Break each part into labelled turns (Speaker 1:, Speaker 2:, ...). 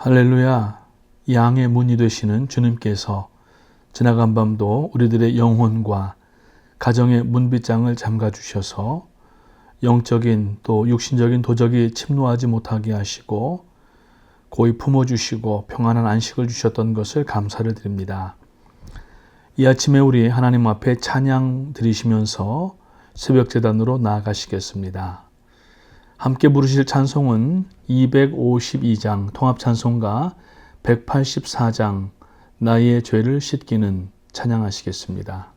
Speaker 1: 할렐루야, 양의 문이 되시는 주님께서 지나간 밤도 우리들의 영혼과 가정의 문빗장을 잠가주셔서 영적인 또 육신적인 도적이 침노하지 못하게 하시고 고이 품어주시고 평안한 안식을 주셨던 것을 감사를 드립니다. 이 아침에 우리 하나님 앞에 찬양 드리시면서 새벽제단으로 나아가시겠습니다. 함께 부르실 찬송은 252장 통합찬송가 184장 나의 죄를 씻기는 찬양하시겠습니다.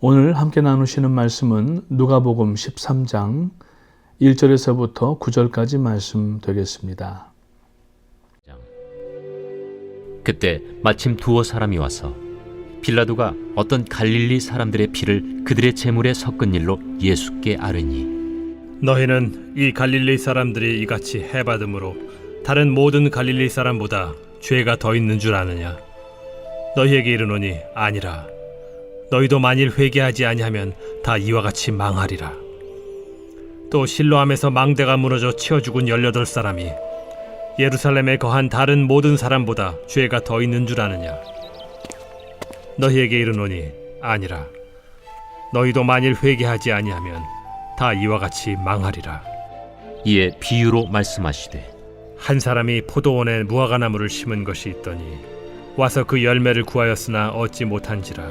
Speaker 1: 오늘 함께 나누시는 말씀은 누가복음 13장 1절에서부터 9절까지 말씀 되겠습니다.
Speaker 2: 그때 마침 두어 사람이 와서 빌라도가 어떤 갈릴리 사람들의 피를 그들의 제물에 섞은 일로 예수께 아뢰니,
Speaker 3: 너희는 이 갈릴리 사람들이 이같이 해받음으로 다른 모든 갈릴리 사람보다 죄가 더 있는 줄 아느냐? 너희에게 이르노니 아니라. 너희도 만일 회개하지 아니하면 다 이와 같이 망하리라. 또 실로암에서 망대가 무너져 치어 죽은 18사람이 예루살렘에 거한 다른 모든 사람보다 죄가 더 있는 줄 아느냐? 너희에게 이르노니 아니라. 너희도 만일 회개하지 아니하면 다 이와 같이 망하리라.
Speaker 2: 이에 비유로 말씀하시되
Speaker 3: 한 사람이 포도원에 무화과나무를 심은 것이 있더니 와서 그 열매를 구하였으나 얻지 못한지라.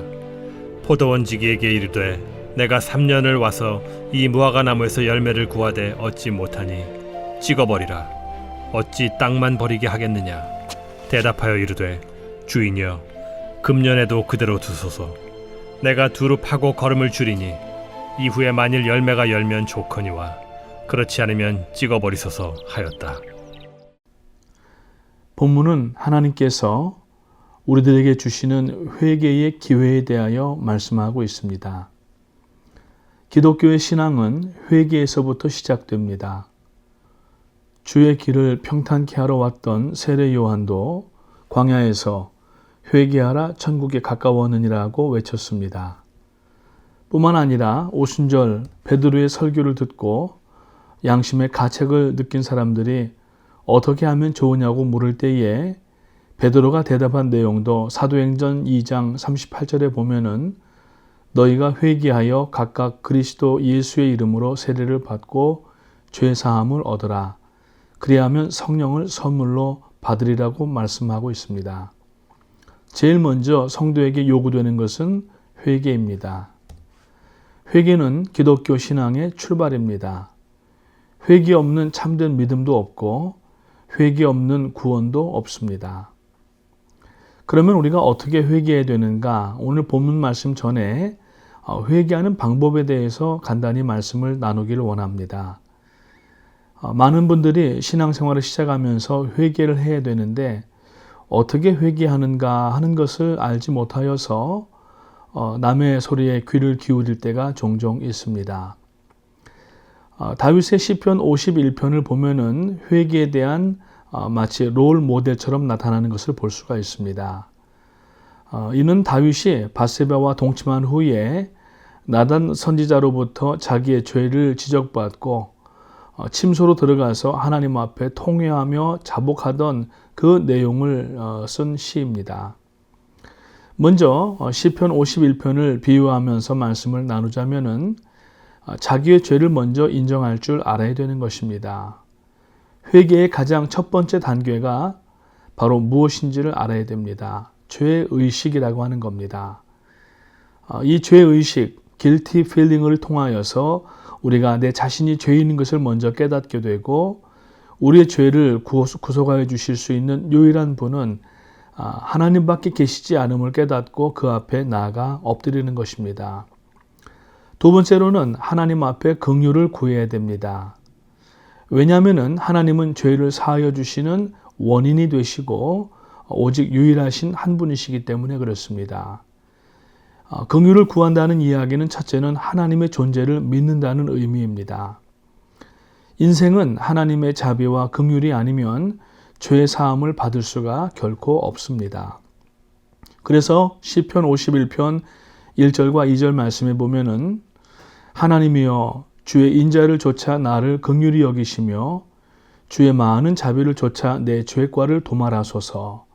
Speaker 3: 포도원지기에게 이르되 내가 3년을 와서 이 무화과나무에서 열매를 구하되 얻지 못하니 찍어버리라. 어찌 땅만 버리게 하겠느냐? 대답하여 이르되 주인이여 금년에도 그대로 두소서. 내가 두루 파고 거름을 줄이니 이후에 만일 열매가 열면 좋거니와 그렇지 않으면 찍어버리소서 하였다.
Speaker 1: 본문은 하나님께서 우리들에게 주시는 회개의 기회에 대하여 말씀하고 있습니다. 기독교의 신앙은 회개에서부터 시작됩니다. 주의 길을 평탄케 하러 왔던 세례 요한도 광야에서 회개하라 천국에 가까웠느니라고 외쳤습니다. 뿐만 아니라 오순절 베드로의 설교를 듣고 양심의 가책을 느낀 사람들이 어떻게 하면 좋으냐고 물을 때에 베드로가 대답한 내용도 사도행전 2장 38절에 보면은 너희가 회개하여 각각 그리스도 예수의 이름으로 세례를 받고 죄 사함을 얻으라. 그리하면 성령을 선물로 받으리라고 말씀하고 있습니다. 제일 먼저 성도에게 요구되는 것은 회개입니다. 회개는 기독교 신앙의 출발입니다. 회개 없는 참된 믿음도 없고 회개 없는 구원도 없습니다. 그러면 우리가 어떻게 회개해야 되는가? 오늘 본문 말씀 전에 회개하는 방법에 대해서 간단히 말씀을 나누기를 원합니다. 많은 분들이 신앙생활을 시작하면서 회개를 해야 되는데 어떻게 회개하는가 하는 것을 알지 못하여서 남의 소리에 귀를 기울일 때가 종종 있습니다. 다윗의 시편 51편을 보면은 회개에 대한 마치 롤 모델처럼 나타나는 것을 볼 수가 있습니다. 이는 다윗이 밧세바와 동침한 후에 나단 선지자로부터 자기의 죄를 지적받고 침소로 들어가서 하나님 앞에 통회하며 자복하던 그 내용을 쓴 시입니다. 먼저 시편 51편을 비유하면서 말씀을 나누자면은 자기의 죄를 먼저 인정할 줄 알아야 되는 것입니다. 회개의 가장 첫 번째 단계가 바로 무엇인지를 알아야 됩니다. 죄의식이라고 하는 겁니다. 이 죄의식, guilty feeling을 통하여서 우리가 내 자신이 죄인인 것을 먼저 깨닫게 되고 우리의 죄를 구속하여 주실 수 있는 유일한 분은 하나님밖에 계시지 않음을 깨닫고 그 앞에 나아가 엎드리는 것입니다. 두 번째로는 하나님 앞에 긍휼을 구해야 됩니다. 왜냐하면 하나님은 죄를 사하여 주시는 원인이 되시고 오직 유일하신 한 분이시기 때문에 그렇습니다. 긍휼을 구한다는 이야기는 첫째는 하나님의 존재를 믿는다는 의미입니다. 인생은 하나님의 자비와 긍휼이 아니면 죄 사함을 받을 수가 결코 없습니다. 그래서 시편 51편 1절과 2절 말씀에 보면은 하나님이여 주의 인자를 좇아 나를 긍휼히 여기시며 주의 많은 자비를 좇아 내 죄과를 도말하소서.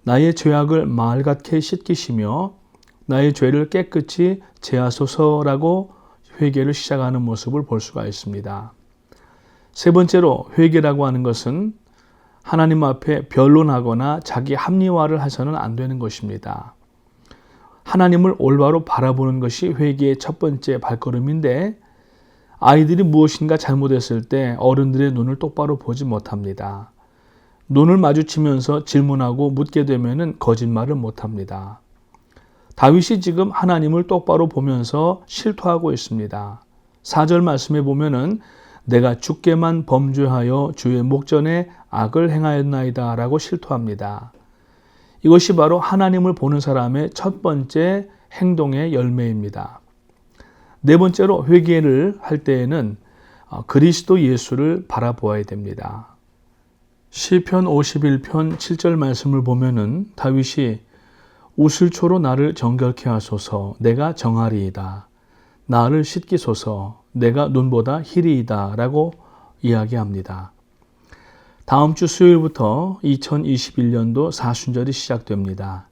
Speaker 1: 나의 죄악을 말같게 씻기시며 나의 죄를 깨끗이 제하소서라고 회개를 시작하는 모습을 볼 수가 있습니다. 세 번째로 회개라고 하는 것은 하나님 앞에 변론하거나 자기 합리화를 해서는 안 되는 것입니다. 하나님을 올바로 바라보는 것이 회개의 첫 번째 발걸음인데 아이들이 무엇인가 잘못했을 때 어른들의 눈을 똑바로 보지 못합니다. 눈을 마주치면서 질문하고 묻게 되면 거짓말을 못합니다. 다윗이 지금 하나님을 똑바로 보면서 실토하고 있습니다. 4절 말씀에 보면은 내가 주께만 범죄하여 주의 목전에 악을 행하였나이다 라고 실토합니다. 이것이 바로 하나님을 보는 사람의 첫 번째 행동의 열매입니다. 네 번째로 회개를 할 때에는 그리스도 예수를 바라보아야 됩니다. 시편 51편 7절 말씀을 보면은 다윗이 우슬초로 나를 정결케 하소서 내가 정하리이다. 나를 씻기소서 내가 눈보다 희리이다 라고 이야기합니다. 다음 주 수요일부터 2021년도 사순절이 시작됩니다.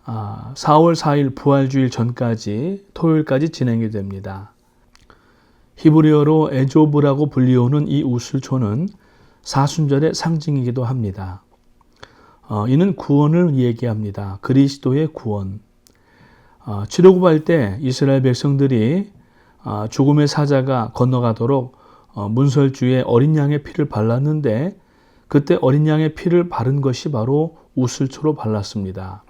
Speaker 1: 4월 4일 부활주일 전까지 토요일까지 진행이 됩니다. 히브리어로 에조브라고 불리우는 이 우슬초는 사순절의 상징이기도 합니다. 이는 구원을 얘기합니다. 그리스도의 구원. 출애굽할 때 이스라엘 백성들이 죽음의 사자가 건너가도록 문설주에 어린 양의 피를 발랐는데 그때 어린 양의 피를 바른 것이 바로 우슬초로 발랐습니다.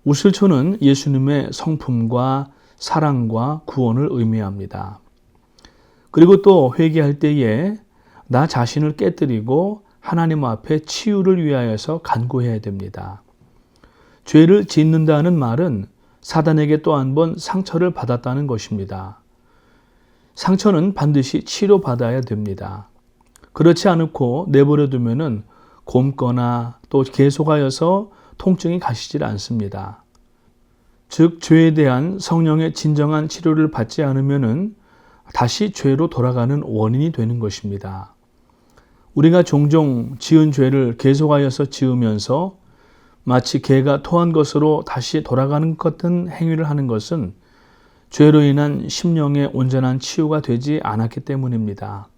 Speaker 1: 우슬초는 예수님의 성품과 사랑과 구원을 의미합니다. 그리고 또 회개할 때에 나 자신을 깨뜨리고 하나님 앞에 치유를 위하여서 간구해야 됩니다. 죄를 짓는다는 말은 사단에게 또 한 번 상처를 받았다는 것입니다. 상처는 반드시 치료받아야 됩니다. 그렇지 않고 내버려 두면은 곪거나 또 계속하여서 통증이 가시질 않습니다. 즉 죄에 대한 성령의 진정한 치료를 받지 않으면은 다시 죄로 돌아가는 원인이 되는 것입니다. 우리가 종종 지은 죄를 계속하여서 지으면서 마치 개가 토한 것으로 다시 돌아가는 것 같은 행위를 하는 것은 죄로 인한 심령의 온전한 치유가 되지 않았기 때문입니다.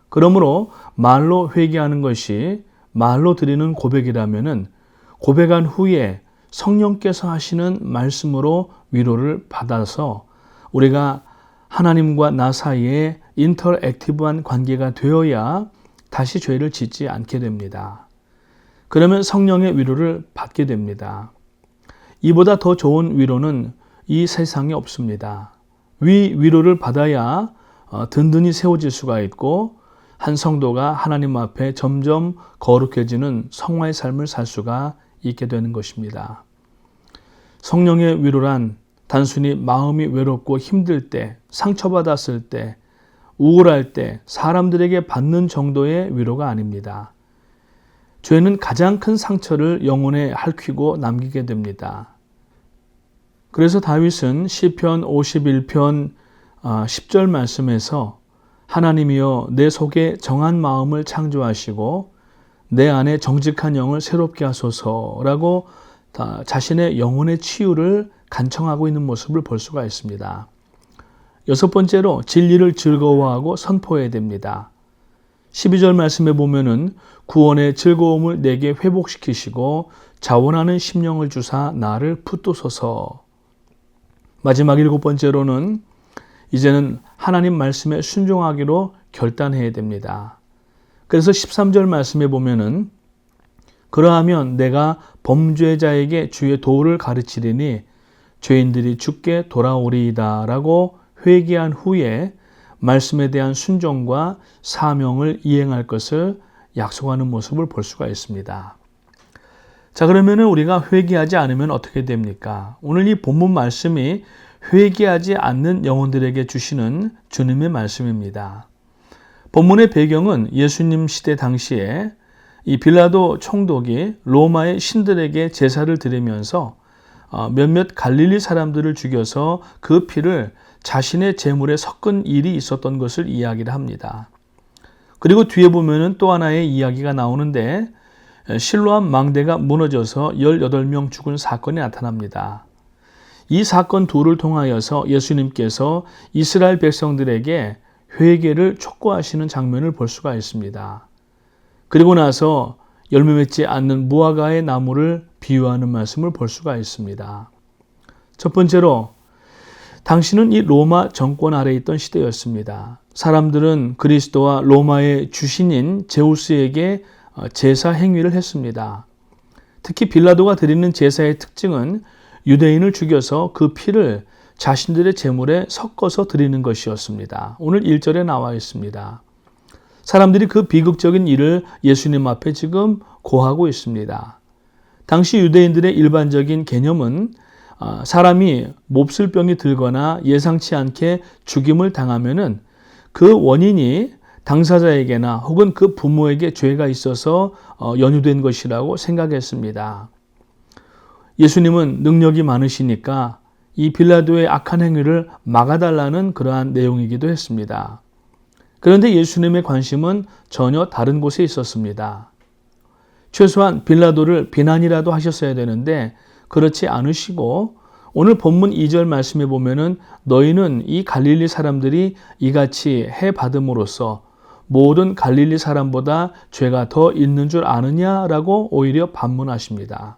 Speaker 1: 그러므로 말로 회개하는 것이 말로 드리는 고백이라면은 고백한 후에 성령께서 하시는 말씀으로 위로를 받아서 우리가 하나님과 나 사이에 인터액티브한 관계가 되어야 다시 죄를 짓지 않게 됩니다. 그러면 성령의 위로를 받게 됩니다. 이보다 더 좋은 위로는 이 세상에 없습니다. 위로를 받아야 든든히 세워질 수가 있고 한 성도가 하나님 앞에 점점 거룩해지는 성화의 삶을 살 수가 있게 되는 것입니다. 성령의 위로란 단순히 마음이 외롭고 힘들 때, 상처받았을 때, 우울할 때 사람들에게 받는 정도의 위로가 아닙니다. 죄는 가장 큰 상처를 영혼에 핥히고 남기게 됩니다. 그래서 다윗은 시편 51편 10절 말씀에서 하나님이여 내 속에 정한 마음을 창조하시고 내 안에 정직한 영을 새롭게 하소서라고 자신의 영혼의 치유를 간청하고 있는 모습을 볼 수가 있습니다. 여섯 번째로 진리를 즐거워하고 선포해야 됩니다. 12절 말씀에 보면은 구원의 즐거움을 내게 회복시키시고 자원하는 심령을 주사 나를 붙드소서. 마지막 일곱 번째로는 이제는 하나님 말씀에 순종하기로 결단해야 됩니다. 그래서 13절 말씀에 보면은 그러하면 내가 범죄자에게 주의 도를 가르치리니 죄인들이 주께 돌아오리이다 라고 회개한 후에 말씀에 대한 순종과 사명을 이행할 것을 약속하는 모습을 볼 수가 있습니다. 자, 그러면은 우리가 회개하지 않으면 어떻게 됩니까? 오늘 이 본문 말씀이 회개하지 않는 영혼들에게 주시는 주님의 말씀입니다. 본문의 배경은 예수님 시대 당시에 이 빌라도 총독이 로마의 신들에게 제사를 드리면서 몇몇 갈릴리 사람들을 죽여서 그 피를 자신의 제물에 섞은 일이 있었던 것을 이야기를 합니다. 그리고 뒤에 보면은 또 하나의 이야기가 나오는데 실로암 망대가 무너져서 18명 죽은 사건이 나타납니다. 이 사건 둘을 통하여서 예수님께서 이스라엘 백성들에게 회개를 촉구하시는 장면을 볼 수가 있습니다. 그리고 나서 열매 맺지 않는 무화과의 나무를 비유하는 말씀을 볼 수가 있습니다. 첫 번째로 당시는 이 로마 정권 아래에 있던 시대였습니다. 사람들은 그리스도와 로마의 주신인 제우스에게 제사 행위를 했습니다. 특히 빌라도가 드리는 제사의 특징은 유대인을 죽여서 그 피를 자신들의 제물에 섞어서 드리는 것이었습니다. 오늘 1절에 나와 있습니다. 사람들이 그 비극적인 일을 예수님 앞에 지금 고하고 있습니다. 당시 유대인들의 일반적인 개념은 사람이 몹쓸병이 들거나 예상치 않게 죽임을 당하면은 그 원인이 당사자에게나 혹은 그 부모에게 죄가 있어서 연유된 것이라고 생각했습니다. 예수님은 능력이 많으시니까 이 빌라도의 악한 행위를 막아달라는 그러한 내용이기도 했습니다. 그런데 예수님의 관심은 전혀 다른 곳에 있었습니다. 최소한 빌라도를 비난이라도 하셨어야 되는데 그렇지 않으시고 오늘 본문 2절 말씀에 보면은 너희는 이 갈릴리 사람들이 이같이 해 받음으로써 모든 갈릴리 사람보다 죄가 더 있는 줄 아느냐라고 오히려 반문하십니다.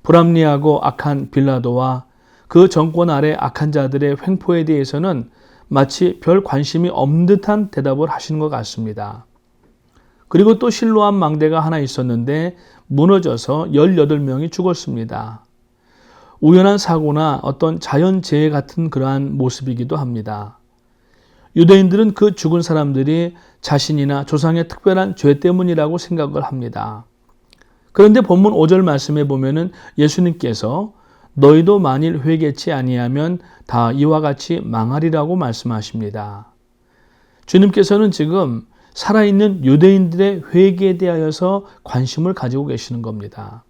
Speaker 1: 불합리하고 악한 빌라도와 그 정권 아래 악한 자들의 횡포에 대해서는 마치 별 관심이 없는 듯한 대답을 하시는 것 같습니다. 그리고 또 실로암 망대가 하나 있었는데 무너져서 18명이 죽었습니다. 우연한 사고나 어떤 자연재해 같은 그러한 모습이기도 합니다. 유대인들은 그 죽은 사람들이 자신이나 조상의 특별한 죄 때문이라고 생각을 합니다. 그런데 본문 5절 말씀에 보면은 예수님께서 너희도 만일 회개치 아니하면 다 이와 같이 망하리라고 말씀하십니다. 주님께서는 지금 살아있는 유대인들의 회개에 대하여서 관심을 가지고 계시는 겁니다.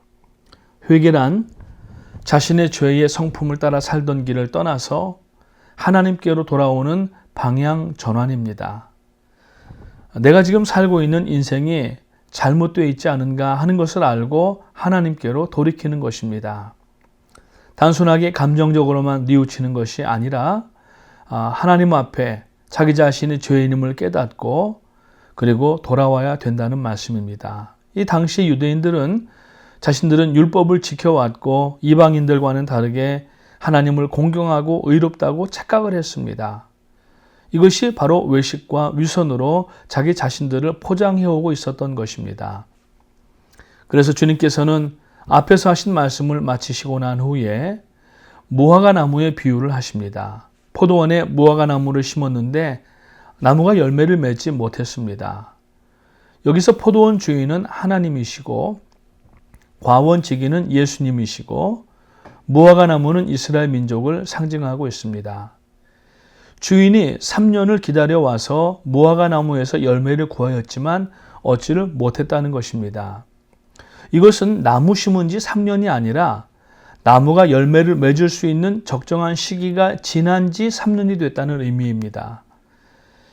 Speaker 1: 회개란 자신의 죄의 성품을 따라 살던 길을 떠나서 하나님께로 돌아오는 방향 전환입니다. 내가 지금 살고 있는 인생이 잘못되어 있지 않은가 하는 것을 알고 하나님께로 돌이키는 것입니다. 단순하게 감정적으로만 뉘우치는 것이 아니라 하나님 앞에 자기 자신의 죄인임을 깨닫고 그리고 돌아와야 된다는 말씀입니다. 이 당시 유대인들은 자신들은 율법을 지켜왔고 이방인들과는 다르게 하나님을 공경하고 의롭다고 착각을 했습니다. 이것이 바로 외식과 위선으로 자기 자신들을 포장해오고 있었던 것입니다. 그래서 주님께서는 앞에서 하신 말씀을 마치시고 난 후에 무화과 나무의 비유를 하십니다. 포도원에 무화과 나무를 심었는데 나무가 열매를 맺지 못했습니다. 여기서 포도원 주인은 하나님이시고 과원지기는 예수님이시고 무화과 나무는 이스라엘 민족을 상징하고 있습니다. 주인이 3년을 기다려와서 무화과 나무에서 열매를 구하였지만 얻지를 못했다는 것입니다. 이것은 나무 심은 지 3년이 아니라 나무가 열매를 맺을 수 있는 적정한 시기가 지난 지 3년이 됐다는 의미입니다.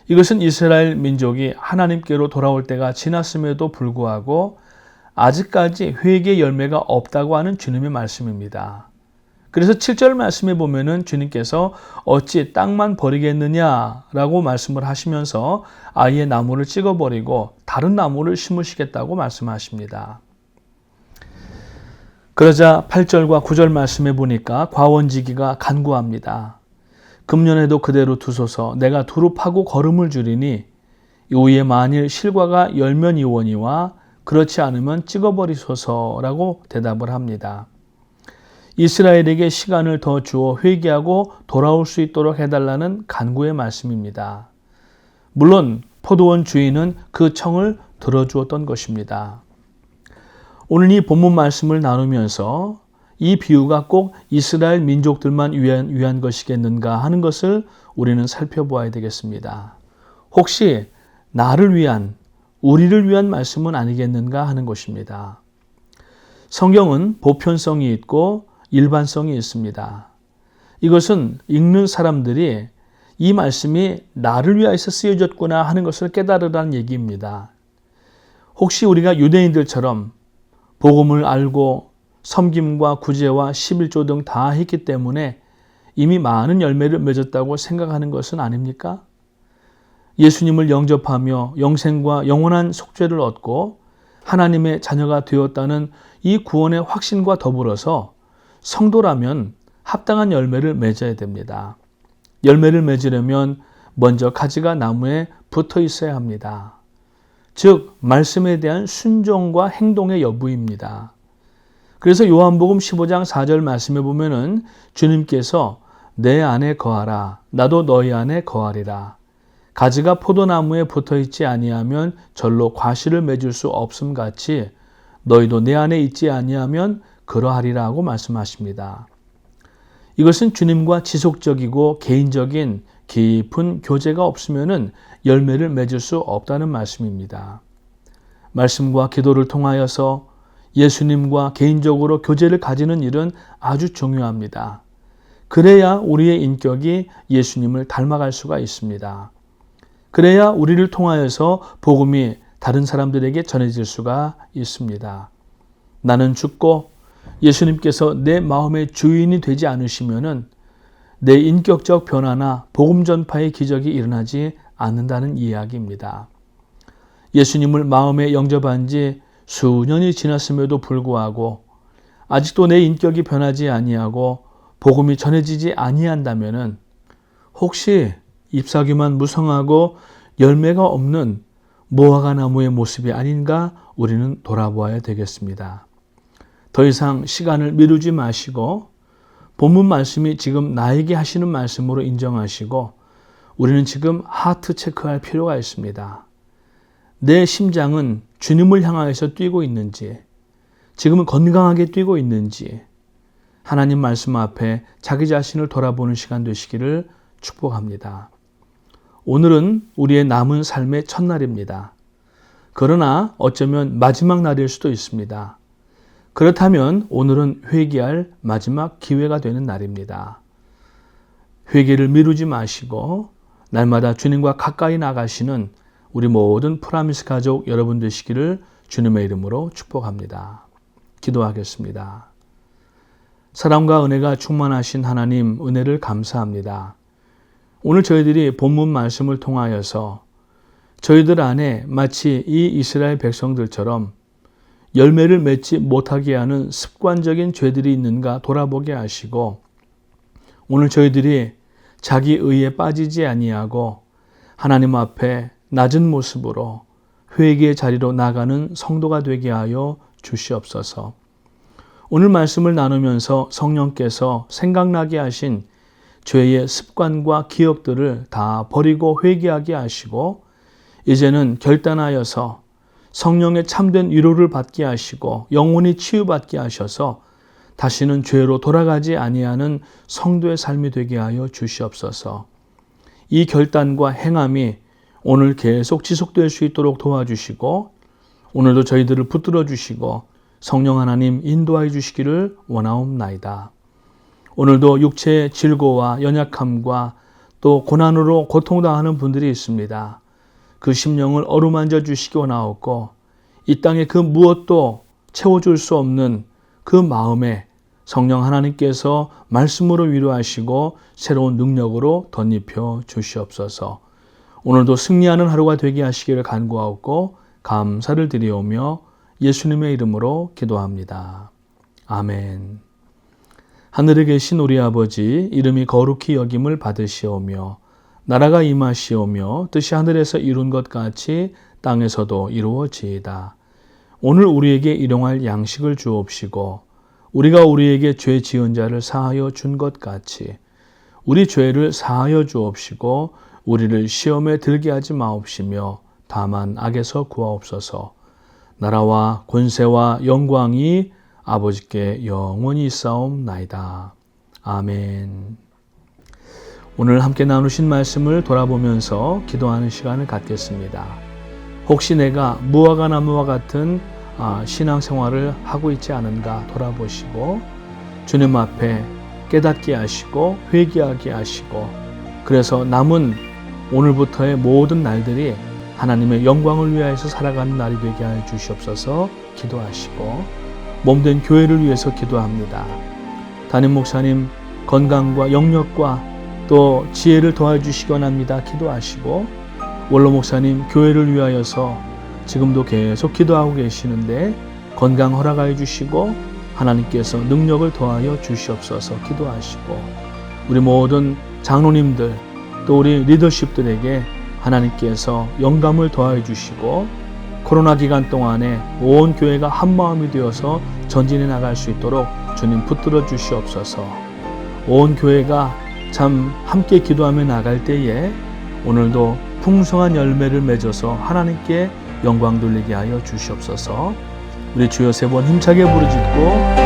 Speaker 1: 이것은 이스라엘 민족이 하나님께로 돌아올 때가 지났음에도 불구하고 아직까지 회개의 열매가 없다고 하는 주님의 말씀입니다. 그래서 7절 말씀에 보면은 주님께서 어찌 땅만 버리겠느냐라고 말씀을 하시면서 아예 나무를 찍어버리고 다른 나무를 심으시겠다고 말씀하십니다. 그러자 8절과 9절 말씀에 보니까 과원지기가 간구합니다. 금년에도 그대로 두소서 내가 두루 파고 거름을 주리니 이후에 만일 실과가 열면 이원이와 그렇지 않으면 찍어버리소서라고 대답을 합니다. 이스라엘에게 시간을 더 주어 회개하고 돌아올 수 있도록 해달라는 간구의 말씀입니다. 물론 포도원 주인은 그 청을 들어주었던 것입니다. 오늘 이 본문 말씀을 나누면서 이 비유가 꼭 이스라엘 민족들만 위한 것이겠는가 하는 것을 우리는 살펴보아야 되겠습니다. 혹시 나를 위한, 우리를 위한 말씀은 아니겠는가 하는 것입니다. 성경은 보편성이 있고 일반성이 있습니다. 이것은 읽는 사람들이 이 말씀이 나를 위하여서 쓰여졌구나 하는 것을 깨달으라는 얘기입니다. 혹시 우리가 유대인들처럼 복음을 알고 섬김과 구제와 11조 등 다 했기 때문에 이미 많은 열매를 맺었다고 생각하는 것은 아닙니까? 예수님을 영접하며 영생과 영원한 속죄를 얻고 하나님의 자녀가 되었다는 이 구원의 확신과 더불어서 성도라면 합당한 열매를 맺어야 됩니다. 열매를 맺으려면 먼저 가지가 나무에 붙어 있어야 합니다. 즉 말씀에 대한 순종과 행동의 여부입니다. 그래서 요한복음 15장 4절 말씀에 보면은 주님께서 내 안에 거하라 나도 너희 안에 거하리라. 가지가 포도나무에 붙어 있지 아니하면 절로 과실을 맺을 수 없음 같이 너희도 내 안에 있지 아니하면 그러하리라고 말씀하십니다. 이것은 주님과 지속적이고 개인적인 깊은 교제가 없으면은 열매를 맺을 수 없다는 말씀입니다. 말씀과 기도를 통하여서 예수님과 개인적으로 교제를 가지는 일은 아주 중요합니다. 그래야 우리의 인격이 예수님을 닮아갈 수가 있습니다. 그래야 우리를 통하여서 복음이 다른 사람들에게 전해질 수가 있습니다. 나는 죽고 예수님께서 내 마음의 주인이 되지 않으시면은 내 인격적 변화나 복음 전파의 기적이 일어나지 않는다는 이야기입니다. 예수님을 마음에 영접한 지 수년이 지났음에도 불구하고 아직도 내 인격이 변하지 아니하고 복음이 전해지지 아니한다면은 혹시 잎사귀만 무성하고 열매가 없는 무화과 나무의 모습이 아닌가 우리는 돌아보아야 되겠습니다. 더 이상 시간을 미루지 마시고 본문 말씀이 지금 나에게 하시는 말씀으로 인정하시고 우리는 지금 하트 체크할 필요가 있습니다. 내 심장은 주님을 향하여서 뛰고 있는지, 지금은 건강하게 뛰고 있는지 하나님 말씀 앞에 자기 자신을 돌아보는 시간 되시기를 축복합니다. 오늘은 우리의 남은 삶의 첫날입니다. 그러나 어쩌면 마지막 날일 수도 있습니다. 그렇다면 오늘은 회개할 마지막 기회가 되는 날입니다. 회개를 미루지 마시고 날마다 주님과 가까이 나가시는 우리 모든 프라미스 가족 여러분 되시기를 주님의 이름으로 축복합니다. 기도하겠습니다. 사랑과 은혜가 충만하신 하나님 은혜를 감사합니다. 오늘 저희들이 본문 말씀을 통하여서 저희들 안에 마치 이 이스라엘 백성들처럼 열매를 맺지 못하게 하는 습관적인 죄들이 있는가 돌아보게 하시고 오늘 저희들이 자기 의에 빠지지 아니하고 하나님 앞에 낮은 모습으로 회개의 자리로 나가는 성도가 되게 하여 주시옵소서. 오늘 말씀을 나누면서 성령께서 생각나게 하신 죄의 습관과 기억들을 다 버리고 회개하게 하시고 이제는 결단하여서 성령의 참된 위로를 받게 하시고 영혼이 치유받게 하셔서 다시는 죄로 돌아가지 아니하는 성도의 삶이 되게 하여 주시옵소서. 이 결단과 행함이 오늘 계속 지속될 수 있도록 도와주시고 오늘도 저희들을 붙들어 주시고 성령 하나님 인도하여 주시기를 원하옵나이다. 오늘도 육체의 질고와 연약함과 또 고난으로 고통당하는 분들이 있습니다. 그 심령을 어루만져 주시기 원하옵고 이 땅에 그 무엇도 채워줄 수 없는 그 마음에 성령 하나님께서 말씀으로 위로하시고 새로운 능력으로 덧입혀 주시옵소서. 오늘도 승리하는 하루가 되게 하시기를 간구하옵고 감사를 드리오며 예수님의 이름으로 기도합니다. 아멘. 하늘에 계신 우리 아버지 이름이 거룩히 여김을 받으시오며 나라가 임하시오며 뜻이 하늘에서 이룬 것 같이 땅에서도 이루어지이다. 오늘 우리에게 일용할 양식을 주옵시고 우리가 우리에게 죄 지은 자를 사하여 준 것 같이 우리 죄를 사하여 주옵시고 우리를 시험에 들게 하지 마옵시며 다만 악에서 구하옵소서. 나라와 권세와 영광이 아버지께 영원히 있사옵나이다. 아멘. 오늘 함께 나누신 말씀을 돌아보면서 기도하는 시간을 갖겠습니다. 혹시 내가 무화과 나무와 같은 신앙생활을 하고 있지 않은가 돌아보시고 주님 앞에 깨닫게 하시고 회개하게 하시고 그래서 남은 오늘부터의 모든 날들이 하나님의 영광을 위하여서 살아가는 날이 되게 하여 주시옵소서. 기도하시고 몸된 교회를 위해서 기도합니다. 담임 목사님 건강과 영력과 또 지혜를 도와주시기 원합니다. 기도하시고 원로 목사님 교회를 위하여서 지금도 계속 기도하고 계시는데 건강 허락하여 주시고 하나님께서 능력을 더하여 주시옵소서. 기도하시고 우리 모든 장로님들 또 우리 리더십들에게 하나님께서 영감을 더하여 주시고 코로나 기간 동안에 온 교회가 한 마음이 되어서 전진해 나갈 수 있도록 주님 붙들어 주시옵소서. 온 교회가 참 함께 기도하며 나갈 때에 오늘도 풍성한 열매를 맺어서 하나님께 영광 돌리게 하여 주시옵소서. 우리 주여 세 번 힘차게 부르짖고